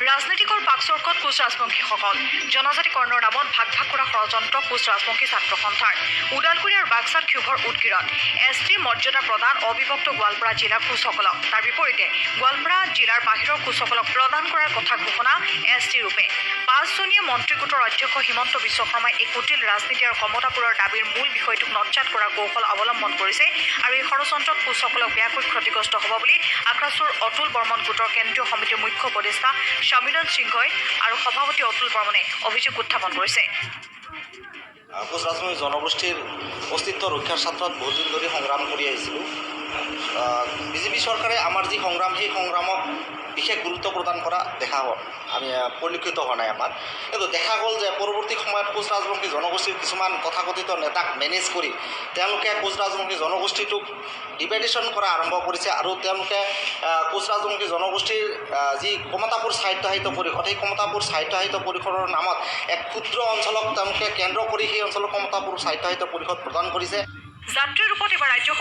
ৰাজনৈতিকৰ পাকচৰ্কত কোচ ৰাজবংশীসকল জনজাতিকৰণৰ নামত ভাগ ভাগ কৰা ষড়যন্ত্ৰ কোচ ৰাজবংশী ছাত্ৰ সন্থাৰ ওদালগুৰি আৰু বাক্সাত ক্ষোভৰ উৎকীৰণ এছ.টি মৰ্যাদা প্ৰদান অবিভক্ত গোৱালপাৰা জিলাৰ কোচসকলক তাৰ বিপৰীতে গোৱালপাৰা জিলাৰ বাহিৰৰ কোচসকলক প্ৰদান কৰাৰ কথা ঘোষণা এছ.টি ৰূপে 5জনীয়া মন্ত্ৰীগোটৰ অধ্যক্ষ হিমন্ত বিশ্ব শৰ্মাই এই কুটিল ৰাজনীতি আৰু কমতাপুৰৰ দাবীৰ মূল বিষয়টোক নৎজাত কৰাৰ কৌশল অৱলম্বন কৰিছে আৰু এই ষড়যন্ত্ৰত কোচসকলক বেয়াকৈ ক্ষতিগ্ৰস্ত হ'ব বুলি আক্ৰাছুৰ অতুল বৰ্মন গোটৰ কেন্দ্ৰীয় সমিতিৰ মুখ্য উপদেষ্টা সমীৰণ সিংহই আৰু সভাপতি অতুল বৰ্মনে অভিযোগ উত্থাপন কৰিছে। কোচ ৰাজবংশী জনগোষ্ঠীৰ অস্তিত্ব ৰক্ষাৰ ক্ষেত্ৰত বহুদিন ধৰি সংগ্ৰাম কৰি আহিছিলোঁ। বিজেপি চৰকাৰে আমাৰ যি সংগ্ৰাম সেই সংগ্ৰামক বিশেষ গুৰুত্ব প্ৰদান কৰা দেখা আমি পৰিলক্ষিত হোৱা নাই আমাৰ। কিন্তু দেখা গ'ল যে পৰৱৰ্তী সময়ত কোচ ৰাজবংশী জনগোষ্ঠীৰ কিছুমান তথাকথিত নেতাক মেনেজ কৰি তেওঁলোকে কোচ ৰাজবংশী জনগোষ্ঠীটোক ডিভাইডেশ্যন কৰা আৰম্ভ কৰিছে আৰু তেওঁলোকে কোচ ৰাজবংশী জনগোষ্ঠীৰ যি কমতাপুৰ সাহিত্য পৰিষদ সেই কমতাপুৰ সাহিত্য পৰিষদৰ নামত এক ক্ষুদ্ৰ অঞ্চলক তেওঁলোকে কেন্দ্ৰ কৰি সেই অঞ্চলৰ কমতাপুৰ সাহিত্য পৰিষদ প্ৰদান কৰিছে। যাত্ৰীৰ ৰূপত এবাৰ ৰাজ্য